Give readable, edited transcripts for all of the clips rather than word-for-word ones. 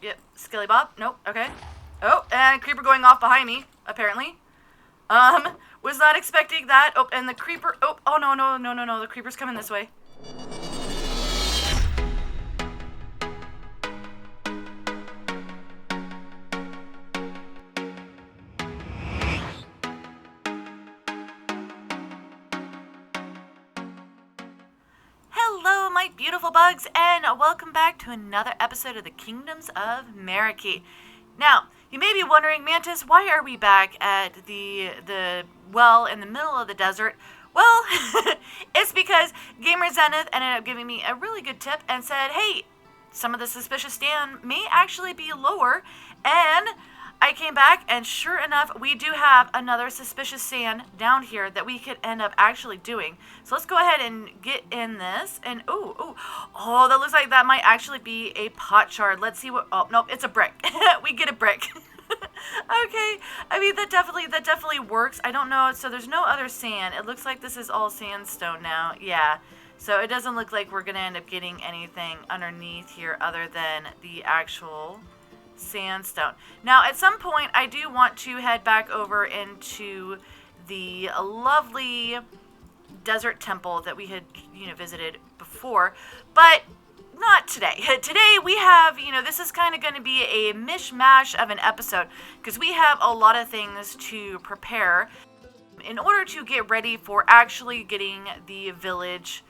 Yep. Skilly Bob. Nope. Okay. Oh, and creeper going off behind me, apparently. Was not expecting that. Oh, and the creeper. Oh, no. The creeper's coming this way. Hello, my beautiful bugs, and welcome back to another episode of the Kingdoms of Meraki. Now, you may be wondering, Mantis, why are we back at the well in the middle of the desert? Well, it's because Gamer Zenith ended up giving me a really good tip and said, hey, some of the suspicious stand may actually be lower, and I came back, and sure enough, we do have another suspicious sand down here that we could end up actually doing. So let's go ahead and get in this, and oh, that looks like that might actually be a pot shard. Let's see what, oh, nope, it's a brick. We get a brick. Okay, I mean, that definitely works. I don't know, so there's no other sand. It looks like this is all sandstone now, yeah. So it doesn't look like we're going to end up getting anything underneath here other than the actual sandstone. Now, at some point, I do want to head back over into the lovely desert temple that we had, visited before, but not today. Today we have, this is kind of going to be a mishmash of an episode because we have a lot of things to prepare in order to get ready for actually getting the village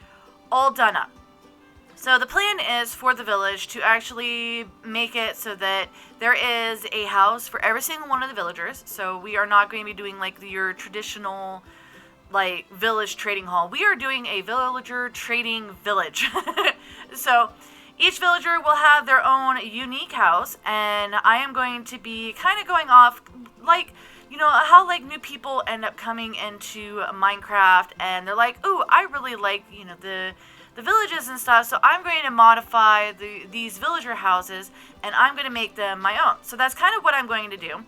all done up. So the plan is for the village to actually make it so that there is a house for every single one of the villagers. So we are not going to be doing like your traditional village trading hall. We are doing a villager trading village. So each villager will have their own unique house, and I am going to be kind of going off how new people end up coming into Minecraft and they're like, ooh, I really like, the villages and stuff, so I'm going to modify these villager houses, and I'm going to make them my own. So that's kind of what I'm going to do.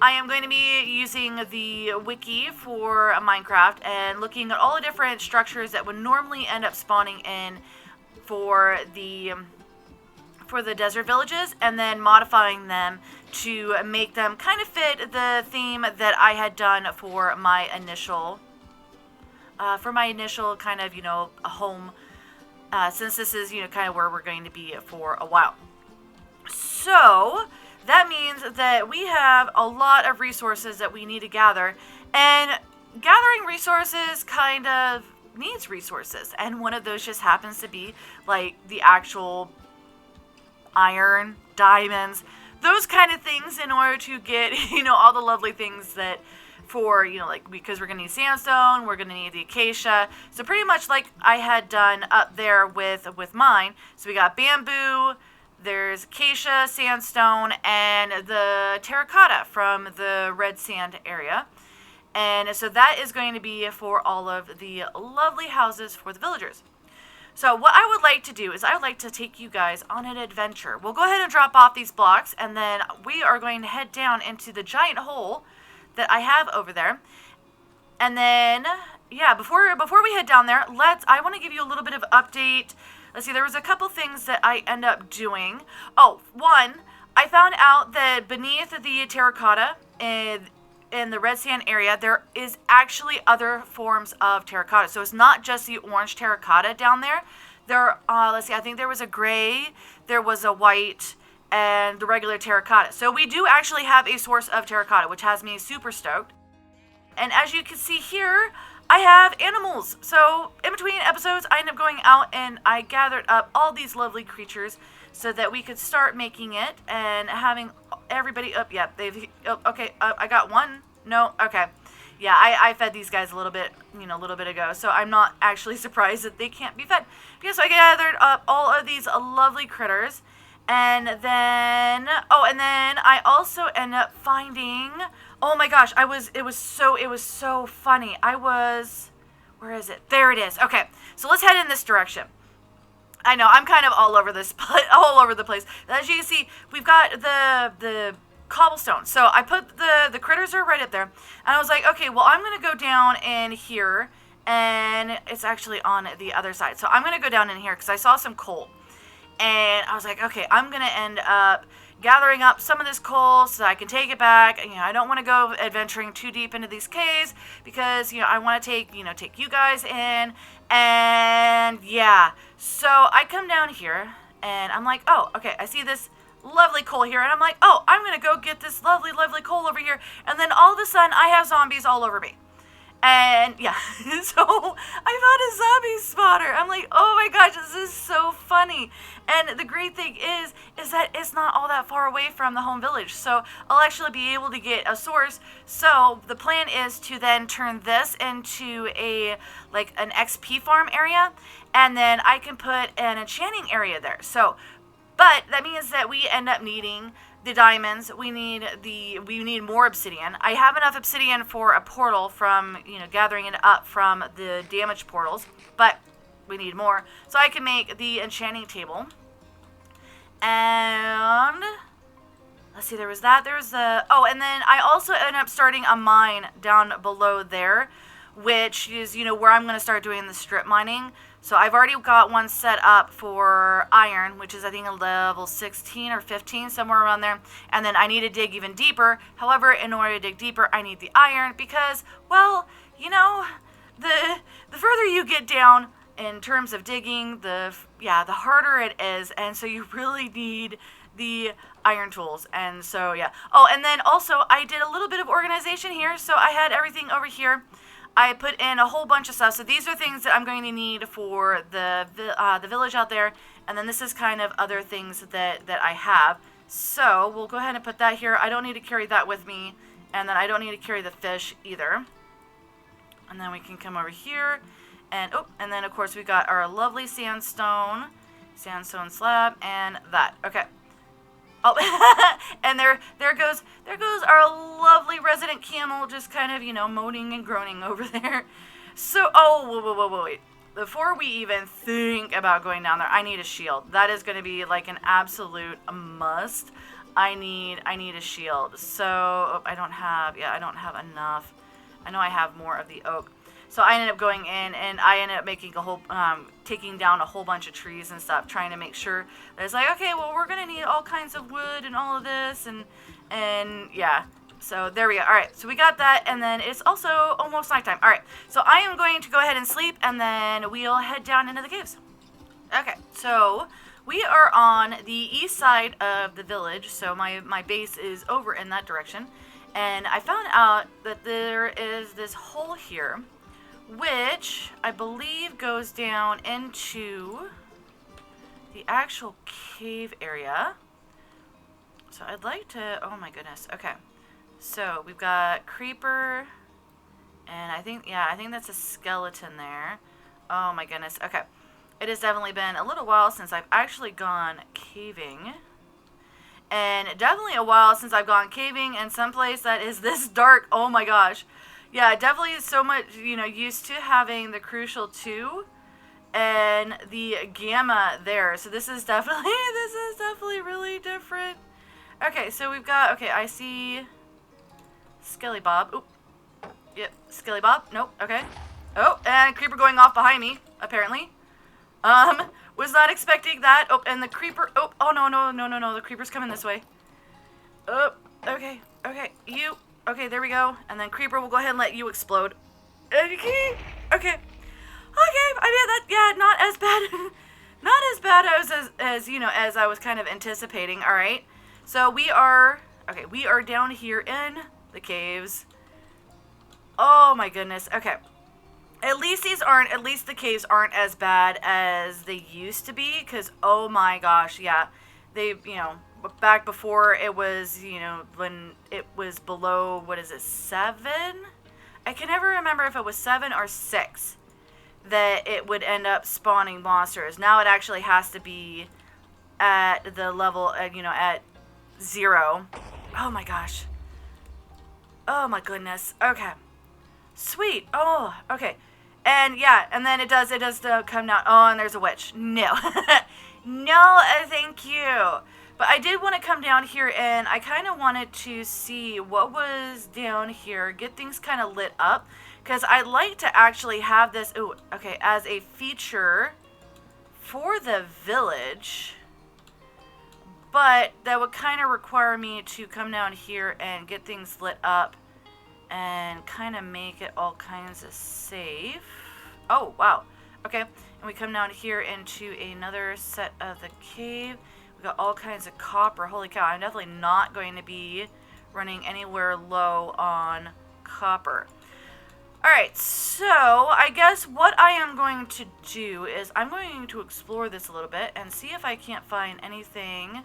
I am going to be using the wiki for Minecraft and looking at all the different structures that would normally end up spawning in for the desert villages, and then modifying them to make them kind of fit the theme that I had done for my initial kind of, a home. Since this is, kind of where we're going to be for a while. So, that means that we have a lot of resources that we need to gather, and gathering resources kind of needs resources, and one of those just happens to be, the actual iron, diamonds, those kind of things in order to get, all the lovely things that for, because we're going to need sandstone, we're going to need the acacia. So pretty much like I had done up there with mine. So we got bamboo, there's acacia, sandstone, and the terracotta from the red sand area. And so that is going to be for all of the lovely houses for the villagers. So what I would like to do is I would like to take you guys on an adventure. We'll go ahead and drop off these blocks, and then we are going to head down into the giant hole that I have over there. And then, yeah, before we head down there, I want to give you a little bit of update. Let's see, there was a couple things that I end up doing. Oh, one, I found out that beneath the terracotta in the red sand area, there is actually other forms of terracotta. So it's not just the orange terracotta down there. Let's see, I think there was a gray, there was a white, and the regular terracotta. So we do actually have a source of terracotta, which has me super stoked. And as you can see here, I have animals. So in between episodes, I ended up going out and I gathered up all these lovely creatures so that we could start making it and having everybody up. Yeah, okay, I got one. No, okay. Yeah, I fed these guys a little bit ago, so I'm not actually surprised that they can't be fed. Because I gathered up all of these lovely critters. And then I also end up finding, oh my gosh, it was so funny. Where is it? There it is. Okay, so let's head in this direction. I know, I'm kind of all over the place. As you can see, we've got the cobblestone. So I put the critters are right up there. And I was like, okay, well, I'm going to go down in here, and it's actually on the other side. So I'm going to go down in here because I saw some coal. And I was like, okay, I'm going to end up gathering up some of this coal so I can take it back. You know, I don't want to go adventuring too deep into these caves because, you know, I want to take you guys in. And yeah, so I come down here and I'm like, oh, okay, I see this lovely coal here, and I'm like, oh, I'm gonna go get this lovely coal over here, and then all of a sudden I have zombies all over me. And yeah, so I found a zombie spotter. I'm like, oh my gosh, this is so funny. And the great thing is that it's not all that far away from the home village, so I'll actually be able to get a source. So the plan is to then turn this into an XP farm area, and then I can put an enchanting area there. So, but that means that we end up needing the diamonds. We need more obsidian. I have enough obsidian for a portal from, you know, gathering it up from the damaged portals, but we need more. So I can make the enchanting table. And let's see, there was that. There's and then I also end up starting a mine down below there, which is, you know, where I'm going to start doing the strip mining. So I've already got one set up for iron, which is I think a level 16 or 15, somewhere around there. And then I need to dig even deeper. However, in order to dig deeper, I need the iron because, well, you know, the further you get down in terms of digging, the harder it is. And so you really need the iron tools. And so, yeah. Oh, and then also I did a little bit of organization here. So I had everything over here. I put in a whole bunch of stuff. So these are things that I'm going to need for the village out there. And then this is kind of other things that I have. So we'll go ahead and put that here. I don't need to carry that with me. And then I don't need to carry the fish either. And then we can come over here. And then of course we got our lovely sandstone slab, and that. Okay. Oh, and there goes our lovely resident camel, just kind of, you know, moaning and groaning over there. So, wait. Before we even think about going down there, I need a shield. That is going to be like an absolute must. I need a shield. So, I don't have enough. I know I have more of the oak. So I ended up going in and I ended up making a whole, taking down a whole bunch of trees and stuff, trying to make sure that it's like, okay, well, we're going to need all kinds of wood and all of this, and yeah. So there we go. All right, so we got that, and then it's also almost nighttime. All right, so I am going to go ahead and sleep, and then we'll head down into the caves. Okay, so we are on the east side of the village, so my base is over in that direction, and I found out that there is this hole here, which I believe goes down into the actual cave area. So I'd like to, oh my goodness, okay. So we've got creeper, and I think that's a skeleton there. Oh my goodness, okay. It has definitely been a little while since I've actually gone caving. And definitely a while since I've gone caving in some place that is this dark, oh my gosh. Yeah, definitely so much, you know, used to having the Crucial 2 and the Gamma there. So this is definitely really different. Okay, so we've got, okay, I see Skelly Bob. Oop. Yep, Skelly Bob. Nope, okay. Oh, and creeper going off behind me, apparently. Was not expecting that. Oh, and the creeper, oh no, the creeper's coming this way. Oh, okay, you. Okay, there we go. And then creeper will go ahead and let you explode. Okay. I mean, that, yeah, not as bad. Not as bad as you know, as I was kind of anticipating. All right. So we are down here in the caves. Oh my goodness. Okay. At least the caves aren't as bad as they used to be, cuz oh my gosh, yeah. They, you know, back before it was, you know, when it was below, what is it, 7? I can never remember if it was 7 or 6 that it would end up spawning monsters. Now it actually has to be at the level, you know, at 0. Oh my gosh. Oh my goodness. Okay. Sweet. Oh, okay. And yeah, and then it does come down. Oh, and there's a witch. No. No, thank you. But I did want to come down here, and I kind of wanted to see what was down here, get things kind of lit up, because I'd like to actually have this, as a feature for the village. but that would kind of require me to come down here and get things lit up and kind of make it all kinds of safe. Oh, wow. Okay, and we come down here into another set of the cave. We got all kinds of copper. Holy cow, I'm definitely not going to be running anywhere low on copper. Alright, so I guess what I am going to do is I'm going to explore this a little bit and see if I can't find anything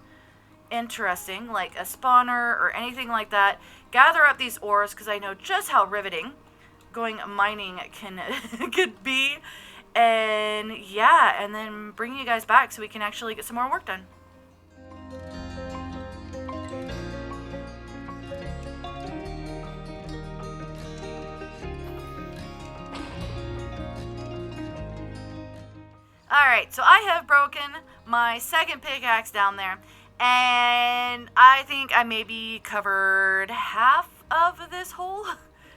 interesting, like a spawner or anything like that. Gather up these ores because I know just how riveting going mining could be. And yeah, and then bring you guys back so we can actually get some more work done. Alright, so I have broken my second pickaxe down there, and I think I maybe covered half of this hole.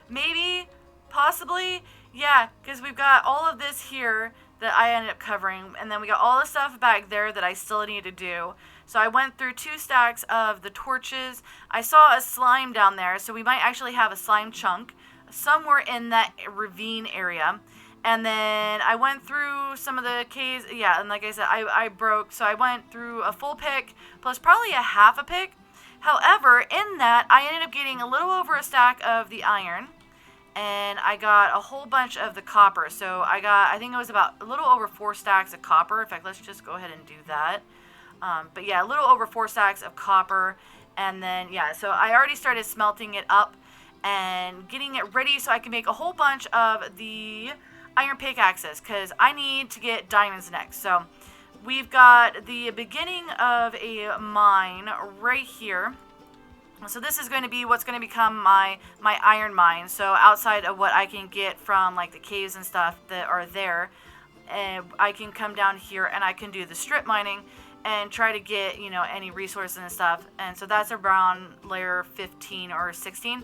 Maybe, possibly, yeah, because we've got all of this here that I ended up covering, and then we got all the stuff back there that I still need to do. So I went through 2 stacks of the torches. I saw a slime down there, so we might actually have a slime chunk somewhere in that ravine area. And then I went through some of the caves, yeah, and like I said, I broke, so I went through a full pick, plus probably a half a pick. However, in that, I ended up getting a little over a stack of the iron, and I got a whole bunch of the copper. So I think it was about a little over 4 stacks of copper. In fact, let's just go ahead and do that. But yeah, a little over 4 stacks of copper, and then, yeah, so I already started smelting it up and getting it ready so I can make a whole bunch of the iron pickaxes, because I need to get diamonds next. So we've got the beginning of a mine right here. So this is going to be what's going to become my iron mine. So outside of what I can get from like the caves and stuff that are there, I can come down here and I can do the strip mining and try to get, you know, any resources and stuff. And so that's around layer 15 or 16.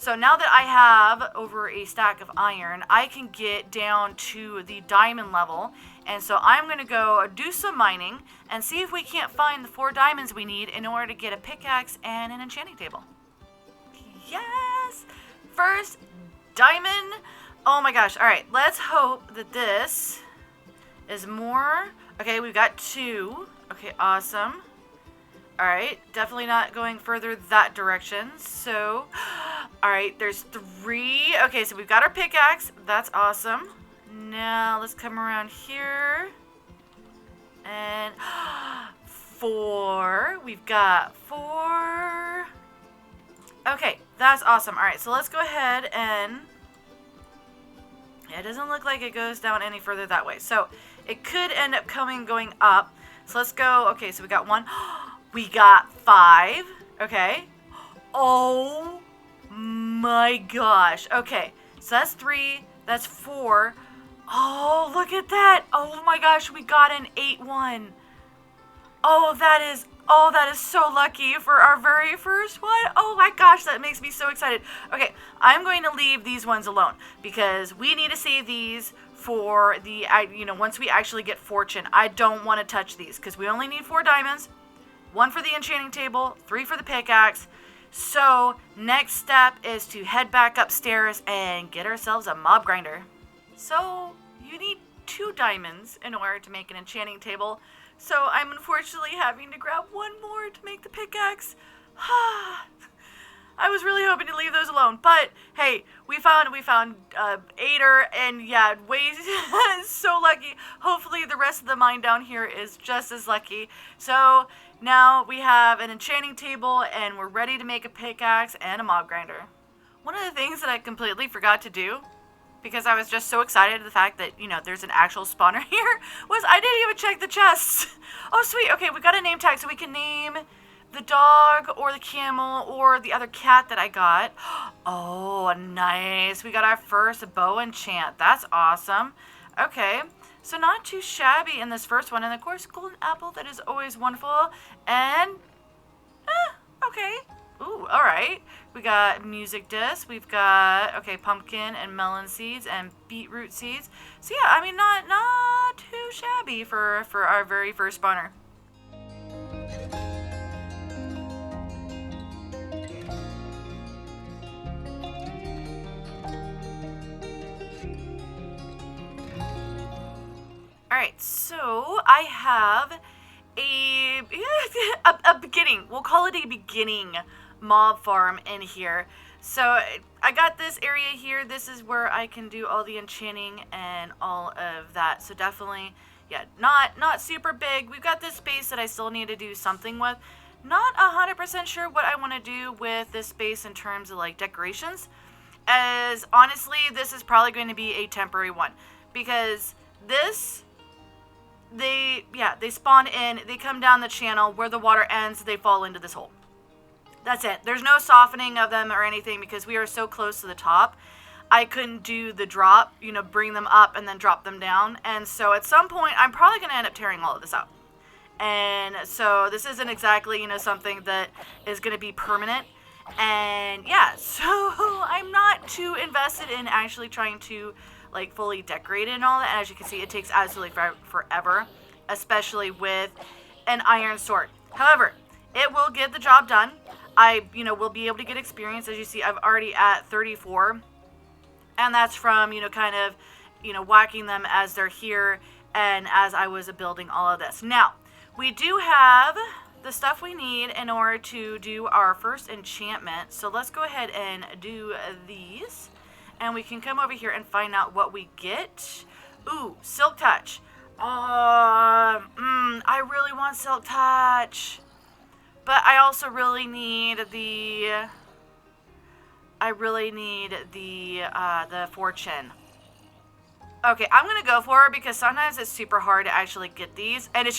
So now that I have over a stack of iron, I can get down to the diamond level. And so I'm going to go do some mining and see if we can't find the 4 diamonds we need in order to get a pickaxe and an enchanting table. Yes! First diamond. Oh my gosh. All right, let's hope that this is more. Okay, we've got 2. Okay, awesome. All right, definitely not going further that direction. So, all right, there's 3. Okay, so we've got our pickaxe. That's awesome. Now let's come around here. And 4. We've got 4. Okay, that's awesome. All right, so let's go ahead and... it doesn't look like it goes down any further that way. So it could end up going up. So let's go. Okay, so we got 1. We got 5. Okay. Oh my gosh. Okay. So that's 3. That's 4. Oh, look at that. Oh my gosh. We got an 8-1. Oh, that is so lucky for our very first one. Oh my gosh. That makes me so excited. Okay. I'm going to leave these ones alone because we need to save these for the, once we actually get fortune. I don't want to touch these because we only need 4 diamonds. 1 for the enchanting table, 3 for the pickaxe. So, next step is to head back upstairs and get ourselves a mob grinder. So, you need 2 diamonds in order to make an enchanting table. So, I'm unfortunately having to grab 1 more to make the pickaxe. I was really hoping to leave those alone, but hey, we found Ader, and yeah, way so lucky. Hopefully the rest of the mine down here is just as lucky. So now we have an enchanting table, and we're ready to make a pickaxe and a mob grinder. One of the things that I completely forgot to do, because I was just so excited at the fact that, there's an actual spawner here, was I didn't even check the chests. Oh, sweet. Okay, we got a name tag, so we can name the dog or the camel or the other cat that I got. Oh, nice. We got our first bow enchant. That's awesome. Okay, so not too shabby in this first one. And of course, golden apple, that is always wonderful. And, okay. Ooh, all right. We got music disc. We've got, okay, pumpkin and melon seeds and beetroot seeds. So yeah, I mean, not too shabby for our very first spawner. so I have a beginning. We'll call it a beginning mob farm in here. So I got this area here. This is where I can do all the enchanting and all of that. So definitely, yeah, not super big. We've got this space that I still need to do something with. Not 100% sure what I want to do with this space in terms of like decorations. As honestly, this is probably going to be a temporary one, because this, they spawn in, they come down the channel where the water ends, they fall into this hole. That's it. There's no softening of them or anything because we are so close to the top. I couldn't do the drop, bring them up and then drop them down. And so at some point, I'm probably going to end up tearing all of this out. And so this isn't exactly, something that is going to be permanent. And yeah, so I'm not too invested in actually trying to like fully decorate it and all that. And as you can see, it takes absolutely forever, especially with an iron sword. However, it will get the job done. I, will be able to get experience. As you see, I'm already at 34. And that's from, kind of, whacking them as they're here and as I was building all of this. Now, we do have the stuff we need in order to do our first enchantment. So let's go ahead and do these. And we can come over here and find out what we get. Ooh, Silk Touch. I really want Silk Touch. But I also really need the fortune. Okay, I'm gonna go for it because sometimes it's super hard to actually get these, and it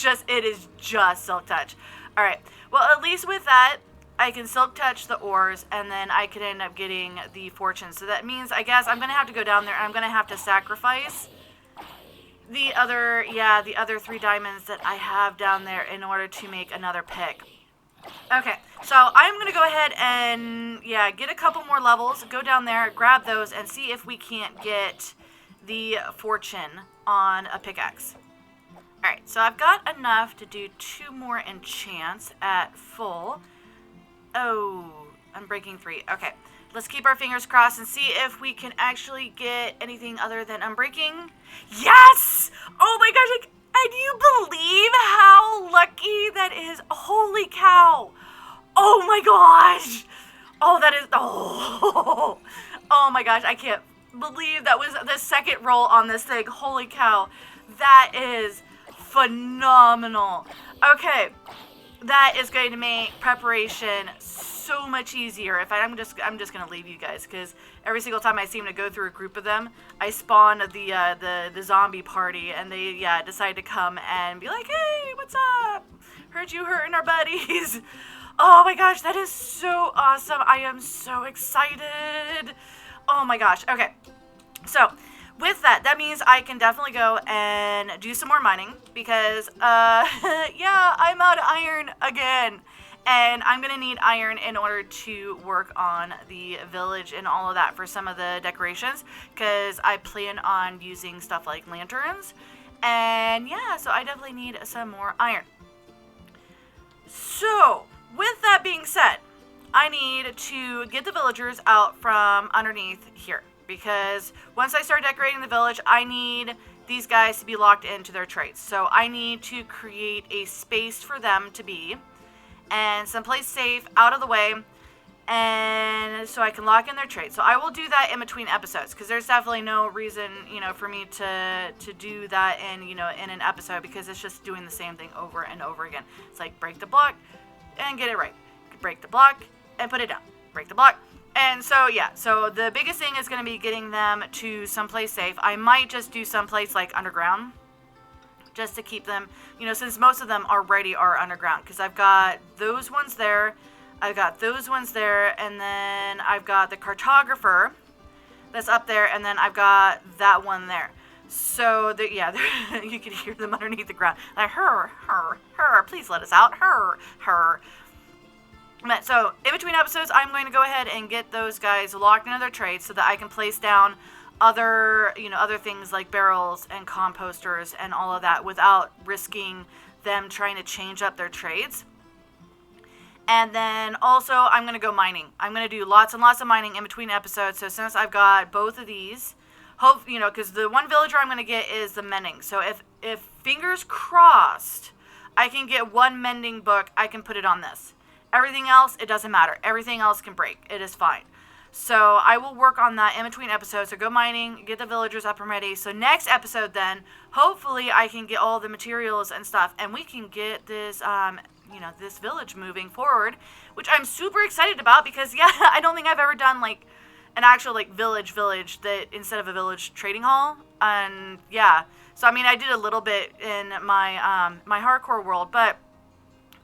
is just Silk Touch. All right, well, at least with that, I can Silk Touch the ores, and then I could end up getting the fortune. So that means, I guess, I'm gonna have to go down there, and I'm gonna have to sacrifice the other 3 diamonds that I have down there in order to make another pick. Okay, so I'm going to go ahead and, get a couple more levels, go down there, grab those, and see if we can't get the fortune on a pickaxe. Alright, so I've got enough to do 2 more enchants at full. Oh, I'm breaking 3. Okay, let's keep our fingers crossed and see if we can actually get anything other than unbreaking. Yes! Oh my gosh, and you believe how lucky that is? Holy cow! Oh my gosh! Oh, that is... Oh my gosh, I can't believe that was the second roll on this thing. Holy cow. That is phenomenal. Okay, that is going to make preparation so much easier. In fact, I'm just gonna leave you guys because every single time I seem to go through a group of them, I spawn the zombie party, and they decide to come and be like, hey, what's up? Heard you hurting our buddies. Oh my gosh, that is so awesome. I am so excited. Oh my gosh. Okay, so with that means I can definitely go and do some more mining because I'm out of iron again. And I'm going to need iron in order to work on the village and all of that for some of the decorations, because I plan on using stuff like lanterns. And so I definitely need some more iron. So, with that being said, I need to get the villagers out from underneath here, because once I start decorating the village, I need these guys to be locked into their traits. So I need to create a space for them to be, and someplace safe, out of the way, and so I can lock in their traits. So I will do that in between episodes, because there's definitely no reason, for me to do that in, in an episode, because it's just doing the same thing over and over again. It's like break the block and get it right. Break the block and put it down. Break the block. And so, so the biggest thing is going to be getting them to someplace safe. I might just do someplace like underground, just to keep them, since most of them already are underground, because I've got those ones there, I've got those ones there, and then I've got the cartographer that's up there, and then I've got that one there. So, you can hear them underneath the ground. Like, her, please let us out, her. But, so, in between episodes, I'm going to go ahead and get those guys locked into their trades so that I can place down other things like barrels and composters and all of that without risking them trying to change up their trades. And then also I'm going to go mining. I'm going to do lots and lots of mining in between episodes. So since I've got both of these, hope, because the one villager I'm going to get is the mending. So if fingers crossed, I can get one mending book, I can put it on this. Everything else, it doesn't matter. Everything else can break. It is fine. So I will work on that in between episodes. So go mining, get the villagers up and ready. So next episode then, hopefully I can get all the materials and stuff, and we can get this, this village moving forward, which I'm super excited about because, yeah, I don't think I've ever done, like, an actual, like, village that instead of a village trading hall. And, yeah. So, I mean, I did a little bit in my, my hardcore world, but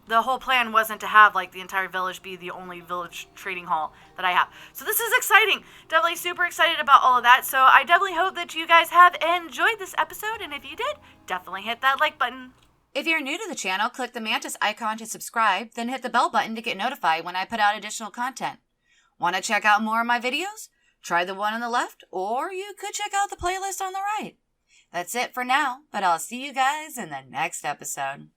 the whole plan wasn't to have, like, the entire village be the only village trading hall that I have. So this is exciting. Definitely super excited about all of that. So I definitely hope that you guys have enjoyed this episode. And if you did, definitely hit that like button. If you're new to the channel, click the Mantis icon to subscribe, then hit the bell button to get notified when I put out additional content. Want to check out more of my videos? Try the one on the left, or you could check out the playlist on the right. That's it for now, but I'll see you guys in the next episode.